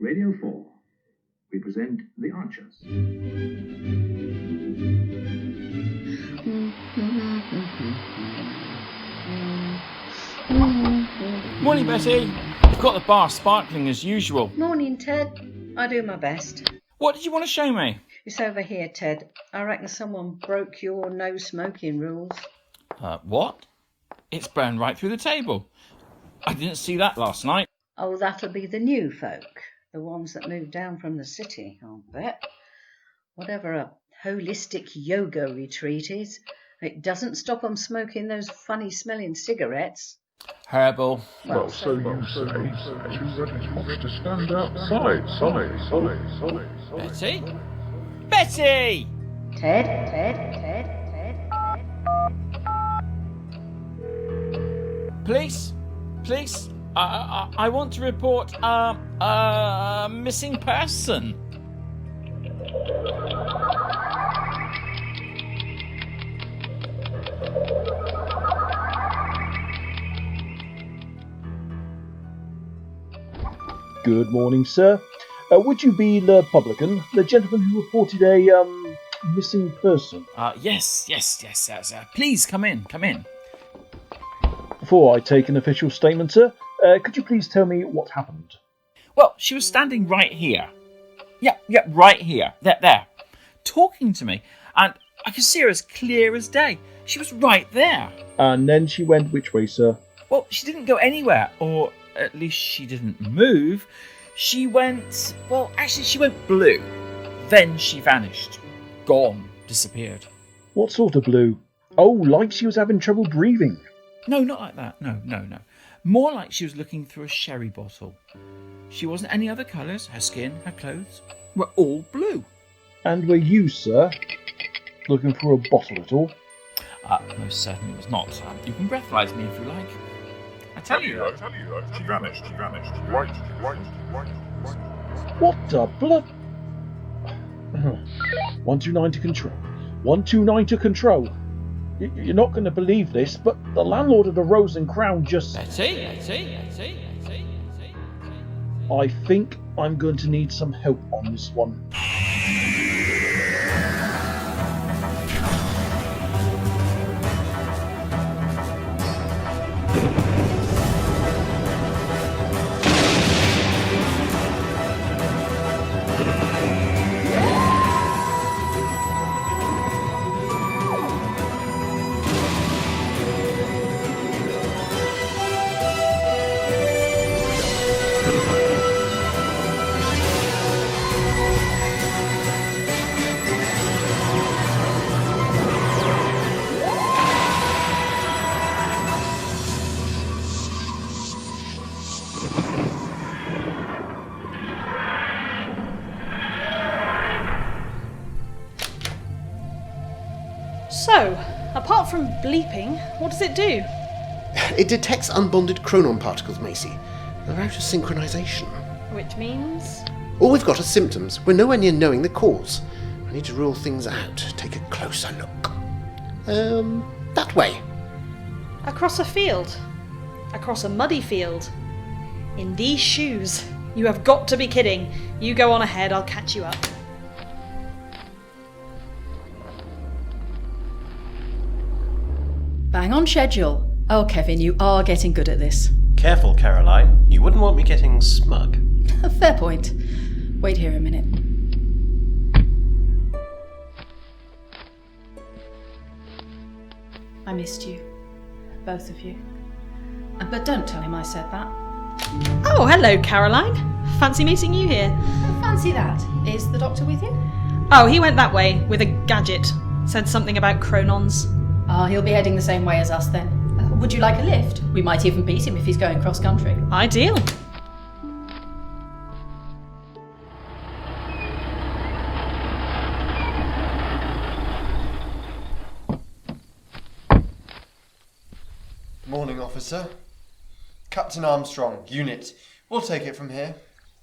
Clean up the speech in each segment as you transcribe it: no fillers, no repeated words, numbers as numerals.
Radio 4, we present The Archers. Morning, Betty. You've got the bar sparkling as usual. Morning, Ted. I do my best. What did you want to show me? It's over here, Ted. I reckon someone broke your no smoking rules. What? It's burned right through the table. I didn't see that last night. Oh, that'll be the new folk. The ones that moved down from the city, I'll bet. Whatever a holistic yoga retreat is, it doesn't stop them smoking those funny-smelling cigarettes. Herbal. Well, so you say, too ready to stand outside. Betty? Betty! Ted. Police? I want to report missing person. Good morning, sir. Would you be the publican, the gentleman who reported a missing person? Yes. Please come in. Before I take an official statement, sir, could you please tell me what happened? Well, she was standing right here. Yeah, right here. There. Talking to me. And I could see her as clear as day. She was right there. And then she went which way, sir? Well, she didn't go anywhere, or at least she didn't move. She went blue. Then she vanished. Gone. Disappeared. What sort of blue? Oh, like she was having trouble breathing. No, not like that. No. More like she was looking through a sherry bottle. She wasn't any other colours. Her skin, her clothes were all blue. And were you, sir, looking for a bottle at all? Most certainly was not. You can breathalyse me if you like. I tell you, She vanished. Right. What the blood? 129 to control. 129 to control. You're not going to believe this, but the landlord of the Rose and Crown just... Betty. I think I'm going to need some help on this one. So, apart from bleeping, what does it do? It detects unbonded chronon particles, Macy. They're out of synchronization. Which means... All we've got are symptoms. We're nowhere near knowing the cause. I need to rule things out. Take a closer look. That way. Across a field. Across a muddy field. In these shoes. You have got to be kidding. You go on ahead, I'll catch you up. Bang on schedule. Oh, Kevin, you are getting good at this. Careful, Caroline. You wouldn't want me getting smug. Fair point. Wait here a minute. I missed you. Both of you. But don't tell him I said that. Oh, hello, Caroline. Fancy meeting you here. Fancy that. Is the doctor with you? Oh, he went that way with a gadget. Said something about chronons. He'll be heading the same way as us then. Would you like a lift? We might even beat him if he's going cross-country. Ideal. Morning, officer. Captain Armstrong, unit. We'll take it from here.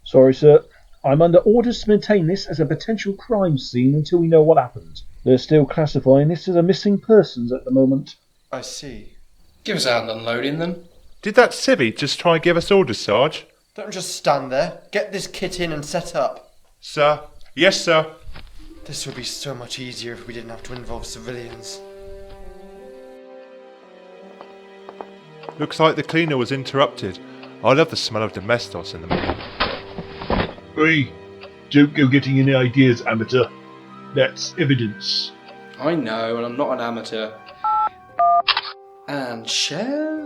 Sorry, sir. I'm under orders to maintain this as a potential crime scene until we know what happened. They're still classifying this as a missing persons at the moment. I see. Give us out and unloading then. Did that civvy just try and give us orders, Sarge? Don't just stand there. Get this kit in and set up. Sir? Yes, sir. This would be so much easier if we didn't have to involve civilians. Looks like the cleaner was interrupted. I love the smell of domestos in the morning. Hey, don't go getting any ideas, amateur. That's evidence. I know, and I'm not an amateur. And share?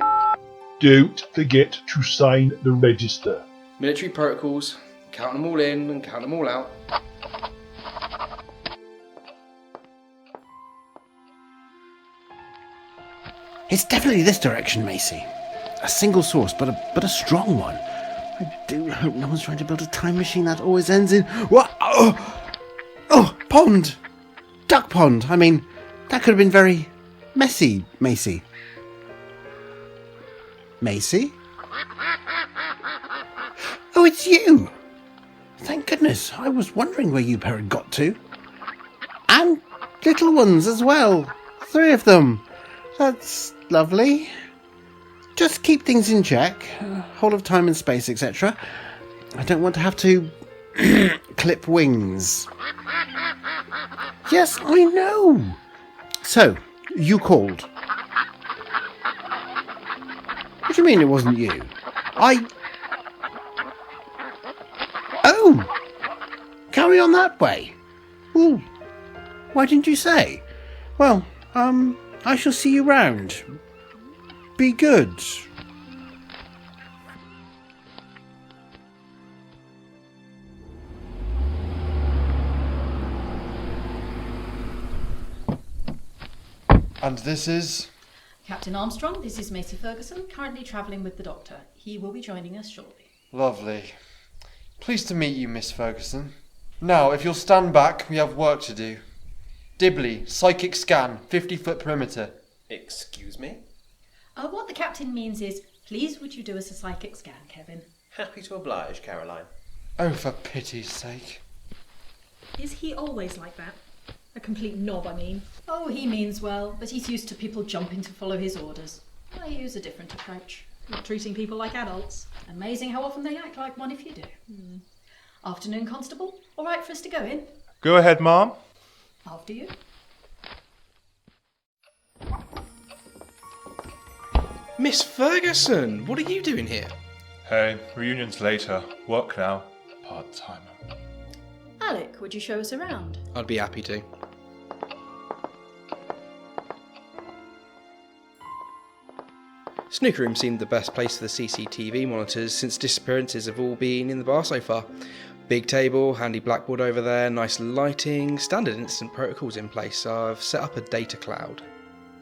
Don't forget to sign the register. Military protocols. Count them all in and count them all out. It's definitely this direction, Macy. A single source, but a strong one. I do hope no one's trying to build a time machine that always ends in... What? Oh, pond! Duck pond. I mean, that could have been very messy, Macy. Macy? Oh, it's you! Thank goodness. I was wondering where you had got to. And little ones as well. 3 of them. That's lovely. Just keep things in check. Whole of time and space, etc. I don't want to have to clip wings. Yes, I know. So, you called. What do you mean it wasn't you? Oh! Carry on that way. Ooh. Why didn't you say? Well, I shall see you round. Be good. And this is... Captain Armstrong, this is Macy Ferguson, currently travelling with the doctor. He will be joining us shortly. Lovely. Pleased to meet you, Miss Ferguson. Now, if you'll stand back, we have work to do. Dibley, psychic scan, 50-foot perimeter. Excuse me? What the captain means is, please would you do us a psychic scan, Kevin? Happy to oblige, Caroline. Oh, for pity's sake. Is he always like that? A complete knob, I mean. Oh, he means well, but he's used to people jumping to follow his orders. I use a different approach. Not treating people like adults. Amazing how often they act like one if you do. Afternoon, Constable. All right for us to go in? Go ahead, Ma'am. After you. Miss Ferguson, what are you doing here? Hey, reunion's later. Work now. Part-timer. Alec, would you show us around? I'd be happy to. Snooker room seemed the best place for the CCTV monitors since disappearances have all been in the bar so far. Big table, handy blackboard over there, nice lighting, standard incident protocols in place, so I've set up a data cloud.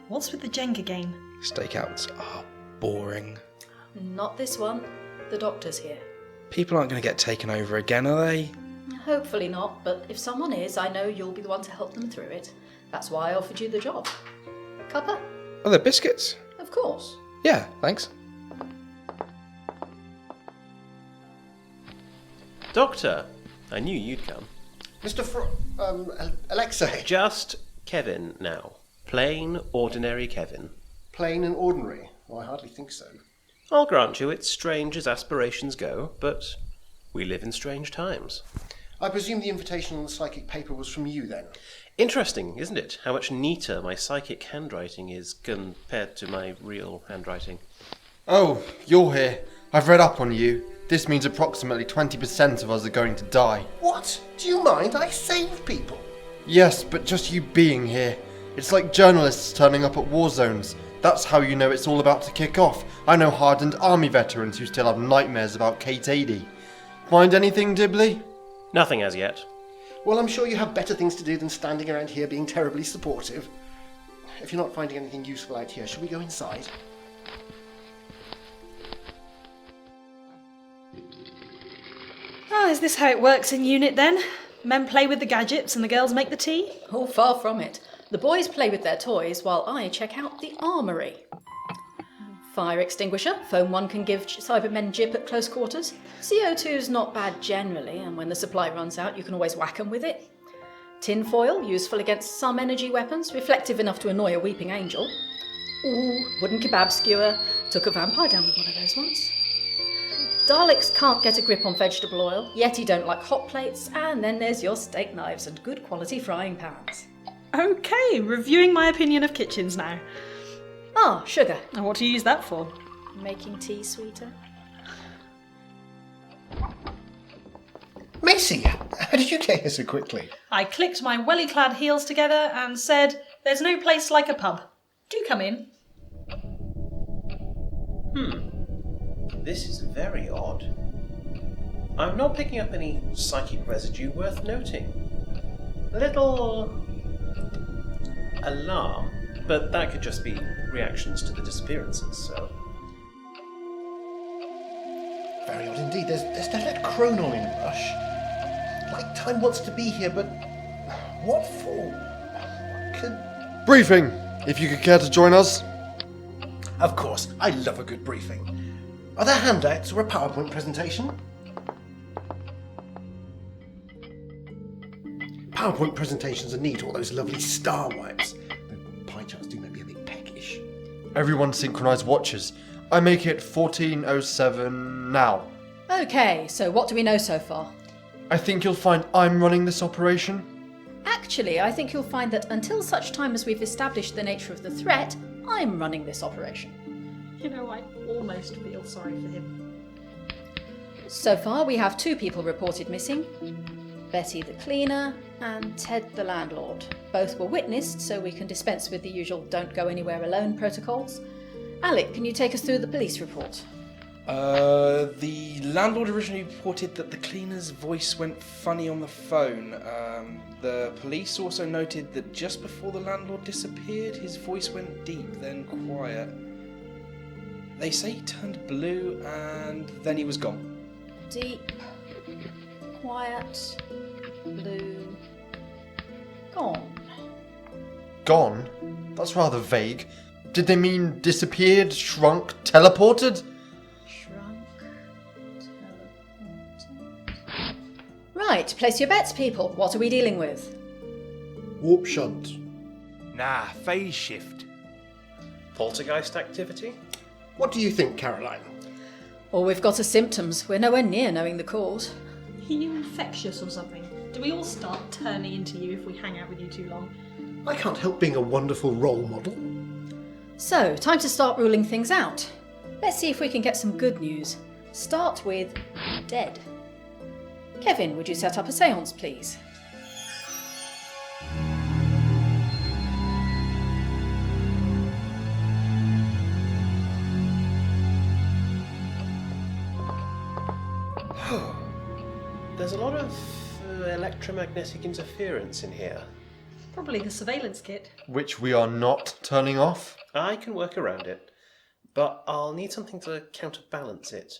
What's with the Jenga game? Stakeouts are boring. Not this one. The doctor's here. People aren't going to get taken over again, are they? Hopefully not, but if someone is, I know you'll be the one to help them through it. That's why I offered you the job. Cuppa? Are there biscuits? Of course. Yeah, thanks. Doctor, I knew you'd come. Mr. Alexei. Just Kevin now. Plain, ordinary Kevin. Plain and ordinary? Well, I hardly think so. I'll grant you it's strange as aspirations go, but we live in strange times. I presume the invitation on the psychic paper was from you, then? Interesting, isn't it? How much neater my psychic handwriting is compared to my real handwriting. Oh, you're here. I've read up on you. This means approximately 20% of us are going to die. What? Do you mind? I save people. Yes, but just you being here. It's like journalists turning up at war zones. That's how you know it's all about to kick off. I know hardened army veterans who still have nightmares about Kate 80. Find anything, Dibley? Nothing as yet. Well, I'm sure you have better things to do than standing around here being terribly supportive. If you're not finding anything useful out here, shall we go inside? Oh, is this how it works in unit then? Men play with the gadgets and the girls make the tea? Oh, far from it. The boys play with their toys while I check out the armoury. Fire extinguisher, foam one can give Cybermen jip at close quarters. CO2's not bad generally, and when the supply runs out you can always whack 'em with it. Tin foil, useful against some energy weapons, reflective enough to annoy a weeping angel. Ooh, wooden kebab skewer, took a vampire down with one of those once. Daleks can't get a grip on vegetable oil, Yeti don't like hot plates, and then there's your steak knives and good quality frying pans. Okay, reviewing my opinion of kitchens now. Ah, sugar. And what do you use that for? Making tea sweeter. Macy, how did you get here so quickly? I clicked my welly-clad heels together and said, "There's no place like a pub. Do come in." This is very odd. I'm not picking up any psychic residue worth noting. A little alarm, but that could just be reactions to the disappearances, so... Very odd indeed. There's definite chronal in Rush. Like time wants to be here, but what for? Briefing, if you could care to join us. Of course, I love a good briefing. Are there handouts or a PowerPoint presentation? PowerPoint presentations are neat, all those lovely star wipes. The pie charts do make me a bit peckish. Everyone synchronise watches. I make it 14:07 now. Okay, so what do we know so far? I think you'll find I'm running this operation. Actually, I think you'll find that until such time as we've established the nature of the threat, I'm running this operation. You know, I almost feel sorry for him. So far, we have 2 people reported missing. Betty the cleaner and Ted the landlord. Both were witnessed, so we can dispense with the usual don't go anywhere alone protocols. Alec, can you take us through the police report? The landlord originally reported that the cleaner's voice went funny on the phone. The police also noted that just before the landlord disappeared, his voice went deep, then quiet. They say he turned blue and then he was gone. Deep, quiet, blue, gone. Gone? That's rather vague. Did they mean disappeared, shrunk, teleported? Right, place your bets, people. What are we dealing with? Warp shunt. Nah, phase shift. Poltergeist activity? What do you think, Caroline? All we've got are symptoms. We're nowhere near knowing the cause. Are you infectious or something? Do we all start turning into you if we hang out with you too long? I can't help being a wonderful role model. So, time to start ruling things out. Let's see if we can get some good news. Start with dead. Kevin, would you set up a séance, please? There's a lot of electromagnetic interference in here. Probably the surveillance kit. Which we are not turning off. I can work around it, but I'll need something to counterbalance it.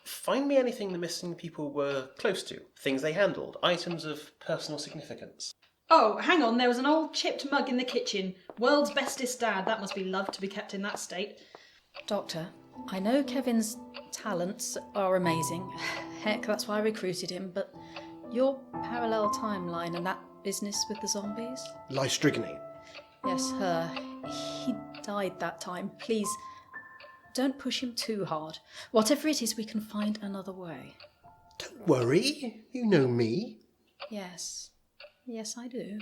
Find me anything the missing people were close to, things they handled, items of personal significance. Oh, hang on, there was an old chipped mug in the kitchen. World's bestest dad, that must be loved to be kept in that state. Doctor, I know Kevin's talents are amazing. Heck, that's why I recruited him, but your parallel timeline and that business with the zombies? Lystrigony. Yes, her. He died that time. Please, don't push him too hard. Whatever it is, we can find another way. Don't worry, you know me. Yes. Yes, I do.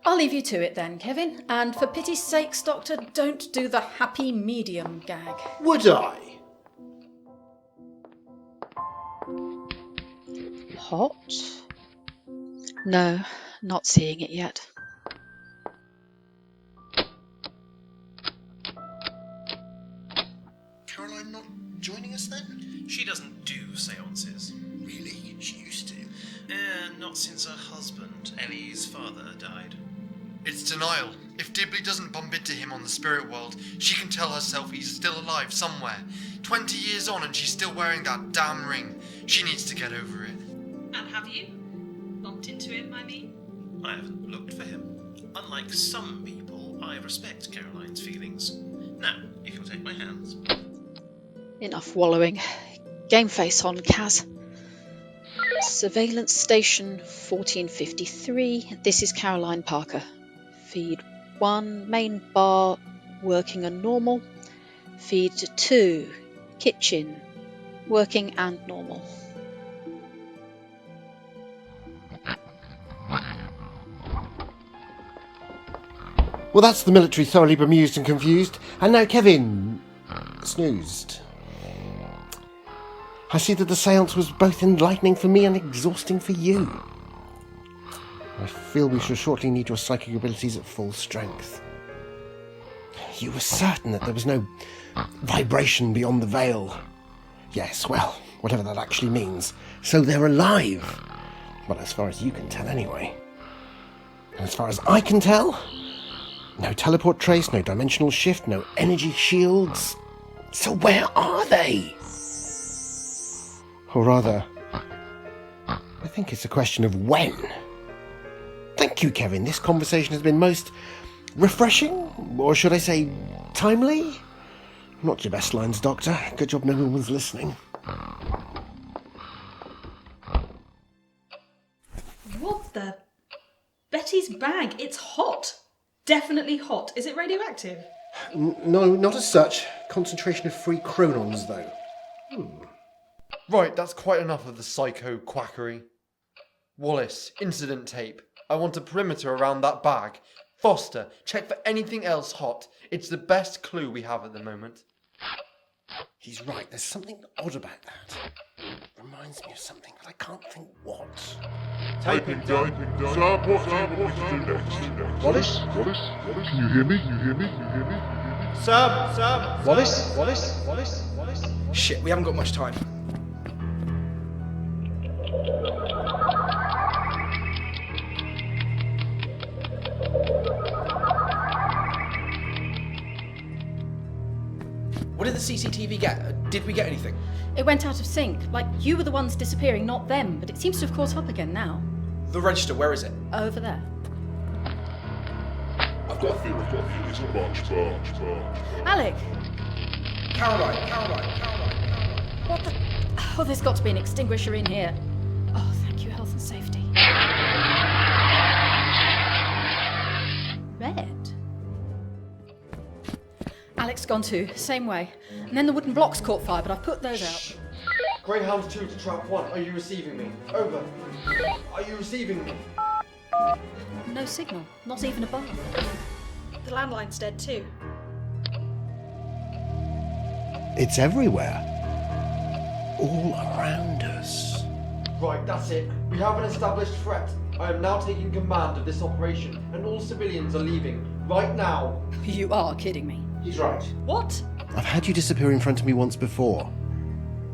I'll leave you to it then, Kevin. And for pity's sakes, Doctor, don't do the happy medium gag. Would I? Hot? No, not seeing it yet. Caroline not joining us then? She doesn't do seances. Really? She used to. Not since her husband, Ellie's father, died. It's denial. If Dibley doesn't bump into him on the spirit world, she can tell herself he's still alive somewhere. 20 years on and she's still wearing that damn ring. She needs to get over it. And have you? Bumped into him, I mean? I haven't looked for him. Unlike some people, I respect Caroline's feelings. Now, if you'll take my hands. Enough wallowing. Game face on, Kaz. Surveillance station 1453. This is Caroline Parker. Feed 1, main bar, working and normal. Feed 2, Kitchen. Working and normal. Well, that's the military thoroughly bemused and confused. And now Kevin... snoozed. I see that the seance was both enlightening for me and exhausting for you. I feel we shall shortly need your psychic abilities at full strength. You were certain that there was no vibration beyond the veil. Yes, well, whatever that actually means. So they're alive. Well, as far as you can tell, anyway. And as far as I can tell, no teleport trace, no dimensional shift, no energy shields. So where are they? Or rather, I think it's a question of when. Thank you, Kevin. This conversation has been most refreshing, or should I say, timely? Not your best lines, Doctor. Good job no one's listening. What the? Betty's bag. It's hot. Definitely hot. Is it radioactive? No, not as such. Concentration of free chronons, though. Right, that's quite enough of the psycho quackery. Wallace, incident tape. I want a perimeter around that bag. Foster, check for anything else hot. It's the best clue we have at the moment. He's right, there's something odd about that. Reminds me of something, but I can't think what. Taping done. Sir, what do you want me to do next? Wallace? Can you hear me? Sir! Wallace? Shit, we haven't got much time. What did the CCTV get? Did we get anything? It went out of sync. Like, you were the ones disappearing, not them, but it seems to have caught up again now. The register, where is it? Over there. I've got a feeling it's a bunch. Alec! Caroline. What the... Oh, there's got to be an extinguisher in here. Oh, thank you, health and safety. Red. Alec's gone too, same way. And then the wooden blocks caught fire, but I've put those out. Greyhound 2 to trap 1, are you receiving me? Over. Are you receiving me? No signal, not even a bar. The landline's dead too. It's everywhere. All around us. Right, that's it. We have an established threat. I am now taking command of this operation, and all civilians are leaving. Right now. You are kidding me. He's right. What? I've had you disappear in front of me once before.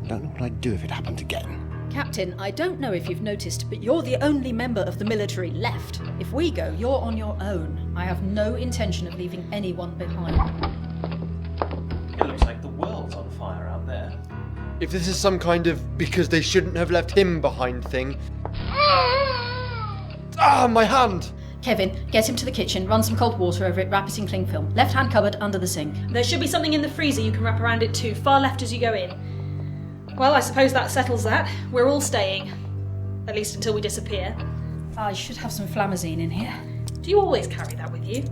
I don't know what I'd do if it happened again. Captain, I don't know if you've noticed, but you're the only member of the military left. If we go, you're on your own. I have no intention of leaving anyone behind. It looks like the world's on fire out there. If this is some kind of because they shouldn't have left him behind thing... Ah, my hand! Kevin, get him to the kitchen, run some cold water over it, wrap it in cling film. Left-hand cupboard under the sink. There should be something in the freezer you can wrap around it too, far left as you go in. Well, I suppose that settles that. We're all staying. At least until we disappear. I should have some flamazine in here. Do you always carry that with you?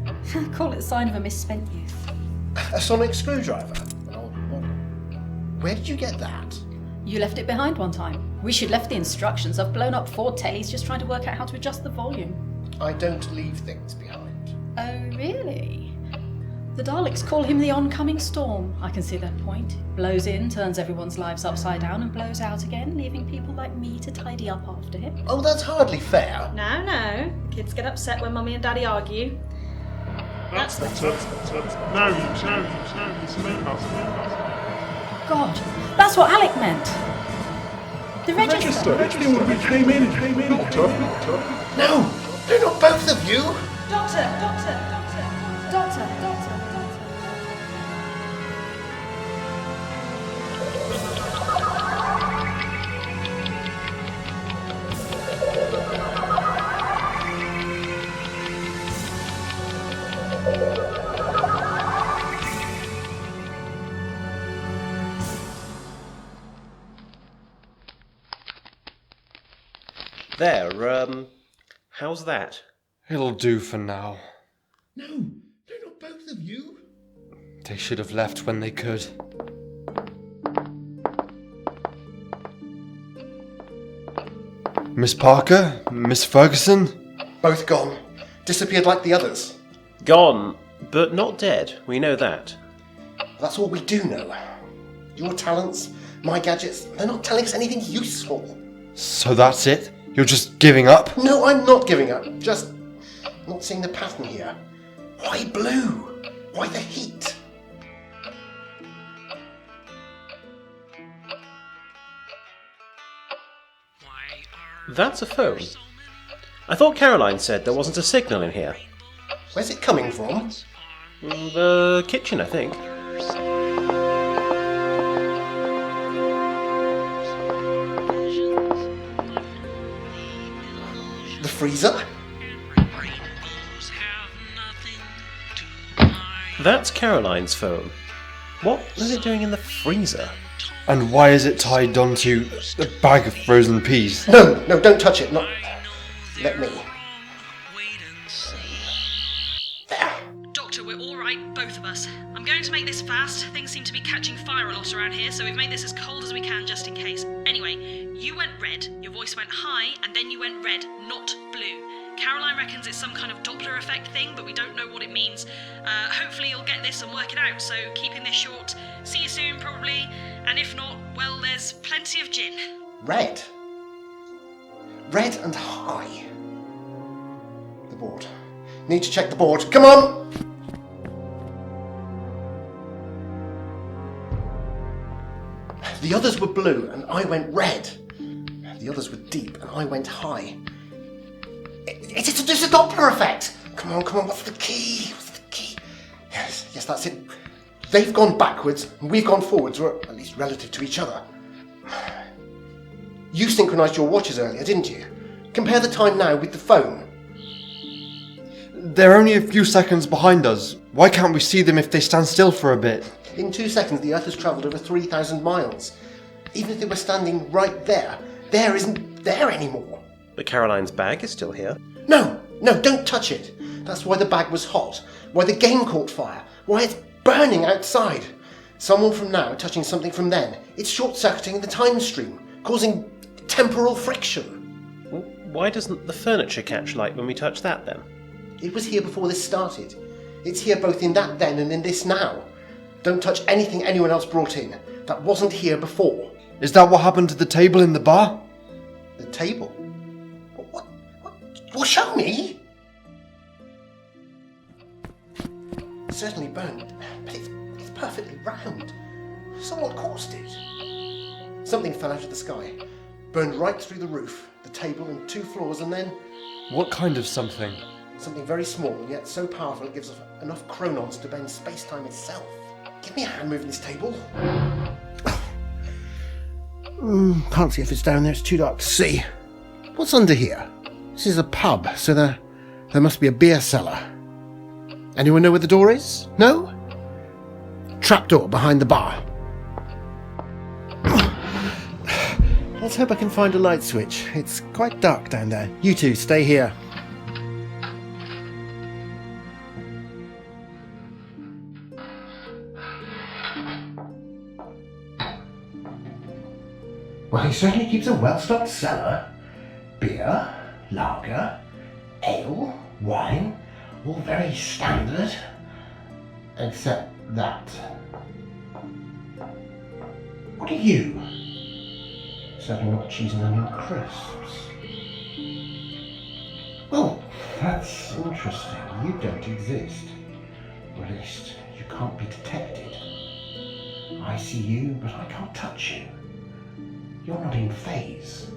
Call it a sign of a misspent youth. A sonic screwdriver? Where did you get that? You left it behind one time. We should left the instructions. I've blown up 4 tellies just trying to work out how to adjust the volume. I don't leave things behind. Oh, really? The Daleks call him the oncoming storm. I can see that point. Blows in, turns everyone's lives upside down, and blows out again, leaving people like me to tidy up after him. Oh, that's hardly fair. No. Kids get upset when Mummy and Daddy argue. That's the No, God, that's what Alec meant. The register. We came in. Doctor. No, they're not both of you. Doctor. There, how's that? It'll do for now. No, they're not both of you. They should have left when they could. Miss Parker? Miss Ferguson? Both gone. Disappeared like the others. Gone, but not dead. We know that. That's all we do know. Your talents, my gadgets, they're not telling us anything useful. So that's it? You're just giving up? No, I'm not giving up. Just not seeing the pattern here. Why blue? Why the heat? That's a phone. I thought Caroline said there wasn't a signal in here. Where's it coming from? The kitchen, I think. The freezer? That's Caroline's phone. What is it doing in the freezer? And why is it tied onto a bag of frozen peas? No, don't touch it. Not. Let me. There. Doctor, we're all right, both of us. I'm going to make this fast. Things seem to be catching fire a lot around here, so we've made this as cold as we can just in case. Anyway, you went red, your voice went high, and then you went red, not blue. Caroline reckons it's some kind of Doppler effect thing, but we don't know what it means. Hopefully you'll get this and work it out, so keeping this short. See you soon, probably. And if not, well, there's plenty of gin. Red. Red and high. The board. Need to check the board. Come on! The others were blue and I went red. The others were deep and I went high. It's a Doppler effect! Come on, what's the key? Yes, that's it. They've gone backwards and we've gone forwards, or at least relative to each other. You synchronised your watches earlier, didn't you? Compare the time now with the phone. They're only a few seconds behind us. Why can't we see them if they stand still for a bit? In 2 seconds, the Earth has travelled over 3,000 miles. Even if they were standing right there, there isn't there anymore. But Caroline's bag is still here. No, don't touch it. That's why the bag was hot. Why the game caught fire. Why it's burning outside. Someone from now touching something from then. It's short-circuiting the time stream, causing temporal friction. Why doesn't the furniture catch light when we touch that then? It was here before this started. It's here both in that then and in this now. Don't touch anything anyone else brought in. That wasn't here before. Is that what happened to the table in the bar? The table? What? Well, show me! It's certainly burned, but it's perfectly round. Someone caused it. Something fell out of the sky. Burned right through the roof, the table and 2 floors, and then... What kind of something? Something very small, and yet so powerful it gives off enough chronons to bend space-time itself. Give me a hand moving this table. Can't see if it's down there, it's too dark to see. What's under here? This is a pub, so there must be a beer cellar. Anyone know where the door is? No? Trapdoor behind the bar. Let's hope I can find a light switch. It's quite dark down there. You two, stay here. Well, he certainly keeps a well-stocked cellar. Beer, lager, ale, wine, all very standard. Except that. What are you? Certainly not cheese and onion crisps. Well, that's interesting. You don't exist. Or at least, you can't be detected. I see you, but I can't touch you. You're not in phase.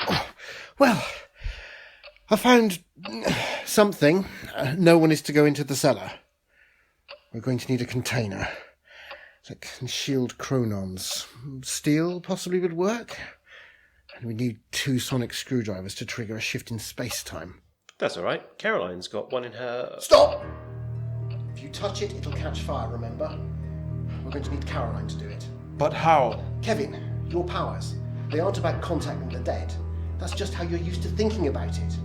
Oh, well, I found something. No one is to go into the cellar. We're going to need a container that can shield chronons. Steel possibly would work. And we need 2 sonic screwdrivers to trigger a shift in space-time. That's all right. Caroline's got one in her... Stop! If you touch it, it'll catch fire, remember? We're going to need Caroline to do it. But how? Kevin, your powers. They aren't about contacting the dead. That's just how you're used to thinking about it.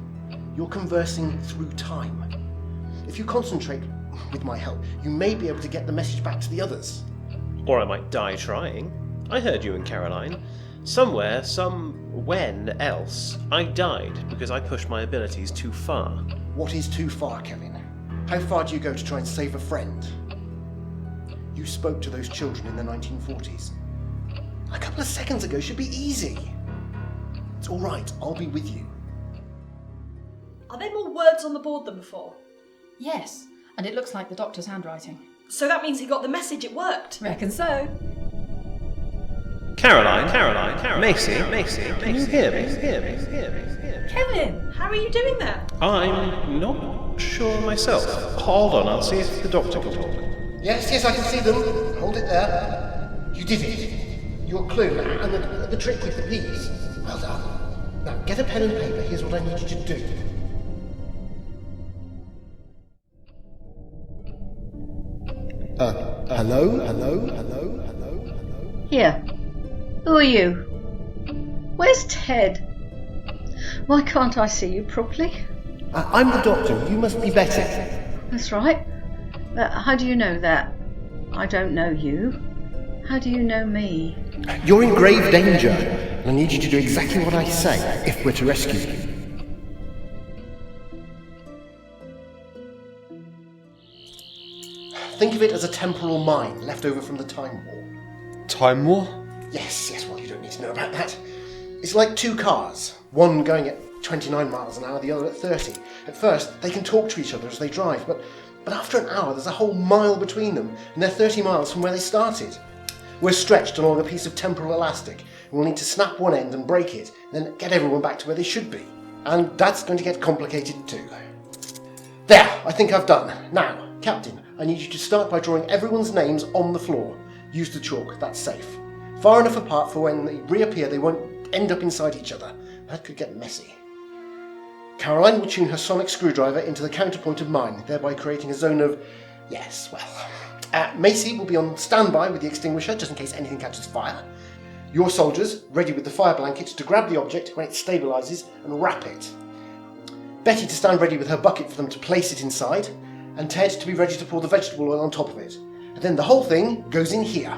You're conversing through time. If you concentrate with my help, you may be able to get the message back to the others. Or I might die trying. I heard you and Caroline. Somewhere, when else, I died because I pushed my abilities too far. What is too far, Kevin? How far do you go to try and save a friend? You spoke to those children in the 1940s. A couple of seconds ago should be easy. It's all right, I'll be with you. Are there more words on the board than before? Yes, and it looks like the doctor's handwriting. So that means he got the message, it worked. Reckon so. Caroline, Macy, can you hear me? Kevin, how are you doing there? I'm not sure myself. Hold on, I'll see if the doctor can talk. Yes, I can see them. Hold it there. You did it. Your clue, and the trick with the peas. Well done. Now, get a pen and paper. Here's what I need you to do. Hello? Here. Who are you? Where's Ted? Why can't I see you properly? I'm the doctor. You must be better. That's right. How do you know that? I don't know you. How do you know me? You're in grave danger. I need you to do exactly what I say if we're to rescue you. Think of it as a temporal mine left over from the Time War. Time War? Yes, well, you don't need to know about that. It's like two cars, one going at 29 miles an hour, the other at 30. At first, they can talk to each other as they drive, but after an hour, there's a whole mile between them, and they're 30 miles from where they started. We're stretched along a piece of temporal elastic, and we'll need to snap one end and break it, and then get everyone back to where they should be. And that's going to get complicated too. There, I think I've done. Now, Captain, I need you to start by drawing everyone's names on the floor. Use the chalk, that's safe. Far enough apart for when they reappear they won't end up inside each other. That could get messy. Caroline will tune her sonic screwdriver into the counterpoint of mine, thereby creating a zone of... yes, well... Macy will be on standby with the extinguisher, just in case anything catches fire. Your soldiers, ready with the fire blankets to grab the object when it stabilises and wrap it. Betty to stand ready with her bucket for them to place it inside, and Ted to be ready to pour the vegetable oil on top of it. And then the whole thing goes in here.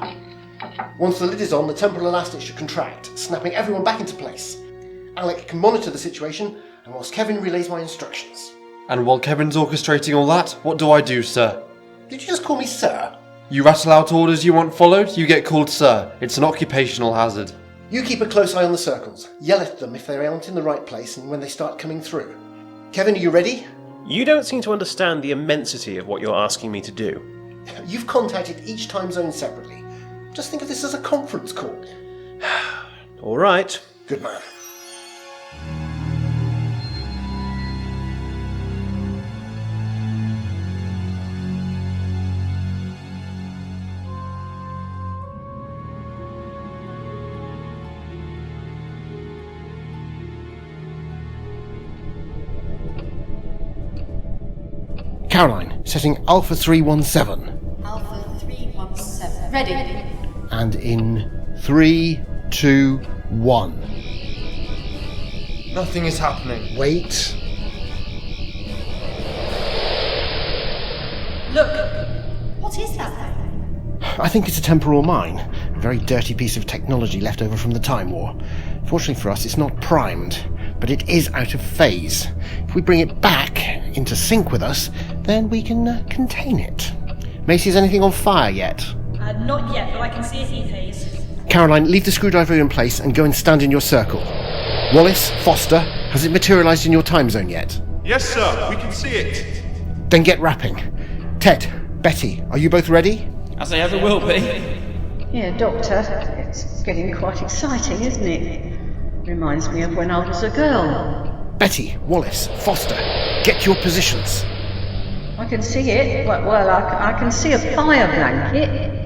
Once the lid is on, the temporal elastic should contract, snapping everyone back into place. Alec can monitor the situation, and whilst Kevin relays my instructions. And while Kevin's orchestrating all that, what do I do, sir? Did you just call me sir? You rattle out orders you want followed, you get called sir. It's an occupational hazard. You keep a close eye on the circles. Yell at them if they aren't in the right place and when they start coming through. Kevin, are you ready? You don't seem to understand the immensity of what you're asking me to do. You've contacted each time zone separately. Just think of this as a conference call. All right. Good man. Caroline, setting Alpha 317. Alpha 317. Ready. And in 3, 2, 1. Nothing is happening. Wait. Look! What is that thing? I think it's a temporal mine. A very dirty piece of technology left over from the Time War. Fortunately for us, it's not primed, but it is out of phase. If we bring it back into sync with us, then we can contain it. Macy, is anything on fire yet? Not yet, but I can see a heat haze. Caroline, leave the screwdriver in place and go and stand in your circle. Wallace, Foster, has it materialised in your time zone yet? Yes, sir, we can see it. Then get rapping. Ted, Betty, are you both ready? As I ever will be. Yeah, Doctor, it's getting quite exciting, isn't it? Reminds me of when I was a girl. Betty, Wallace, Foster, get your positions. I can see it. Well, I can see a fire blanket.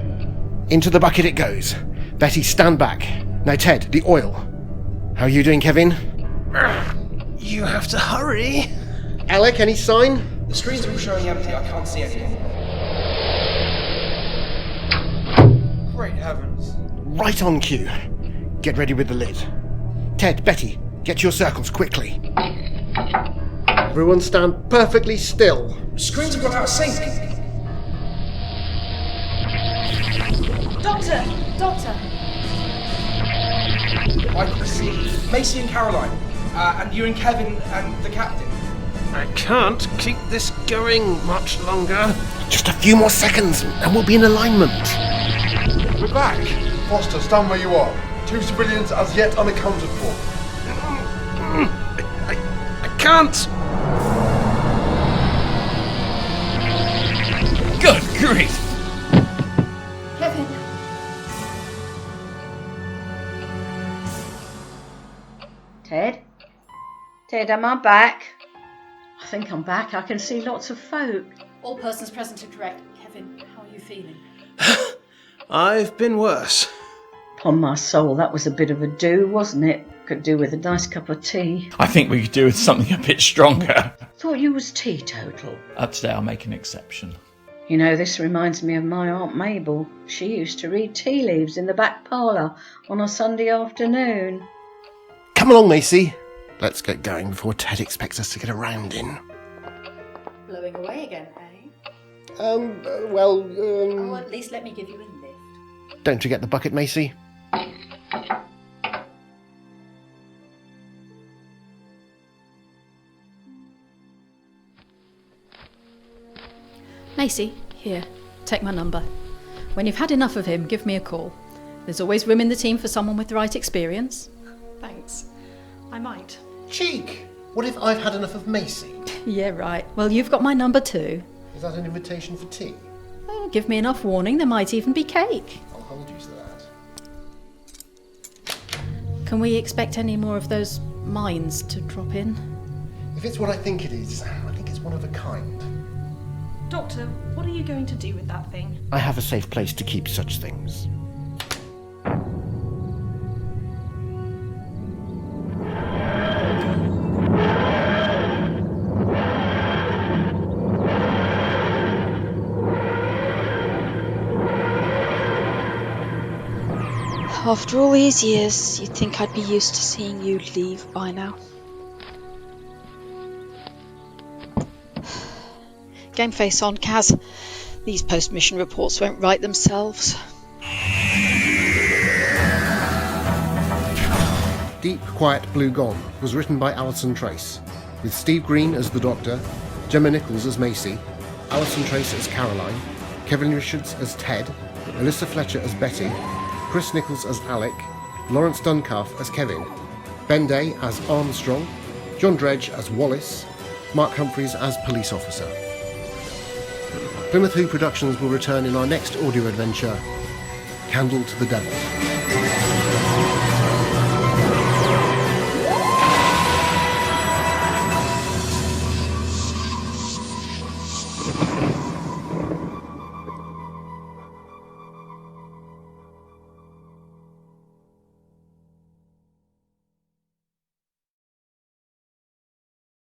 Into the bucket it goes. Betty, stand back. Now, Ted, the oil. How are you doing, Kevin? You have to hurry. Alec, any sign? The screens are all showing empty. I can't see anything. Great heavens. Right on cue. Get ready with the lid. Ted, Betty, get your circles quickly. Everyone stand perfectly still. Screens have gone out of sync. Doctor, Doctor! I can see Macy and Caroline, and you and Kevin and the captain. I can't keep this going much longer. Just a few more seconds and we'll be in alignment. We're back. Foster, stand where you are. 2 civilians as yet unaccounted for. I can't. Good grief! Kevin! Ted? Ted, am I back? I think I'm back. I can see lots of folk. All persons present are correct. Kevin, how are you feeling? I've been worse. Upon my soul, that was a bit of a do, wasn't it? Could do with a nice cup of tea. I think we could do with something a bit stronger. Thought you was teetotal. Today I'll make an exception. You know, this reminds me of my Aunt Mabel. She used to read tea leaves in the back parlour on a Sunday afternoon. Come along, Macy. Let's get going before Ted expects us to get a round in. Blowing away again, eh? Oh, at least let me give you a lift. Don't forget the bucket, Macy. Macy, here, take my number. When you've had enough of him, give me a call. There's always room in the team for someone with the right experience. Thanks. I might. Cheek! What if I've had enough of Macy? Yeah, right. Well, you've got my number too. Is that an invitation for tea? Oh, give me enough warning, there might even be cake. I'll hold you to that. Can we expect any more of those mines to drop in? If it's what I think it is, I think it's one of a kind. Doctor, what are you going to do with that thing? I have a safe place to keep such things. After all these years, you'd think I'd be used to seeing you leave by now. Game face on, Kaz. These post-mission reports won't write themselves. Deep, Quiet, Blue Gone was written by Alison Trace, with Steve Green as the Doctor, Jemma Nicholls as Macy, Alison Trace as Caroline, Kevin Richards as Ted, Ulisa Fletcher as Betty, Chris Nicholls as Alec, Lawrence Duncalf as Kevin, Ben Day as Armstrong, Jon Dredge as Wallace, Mark Humphries as Police Officer. Plymouth Who Productions will return in our next audio adventure, Candle to the Devil.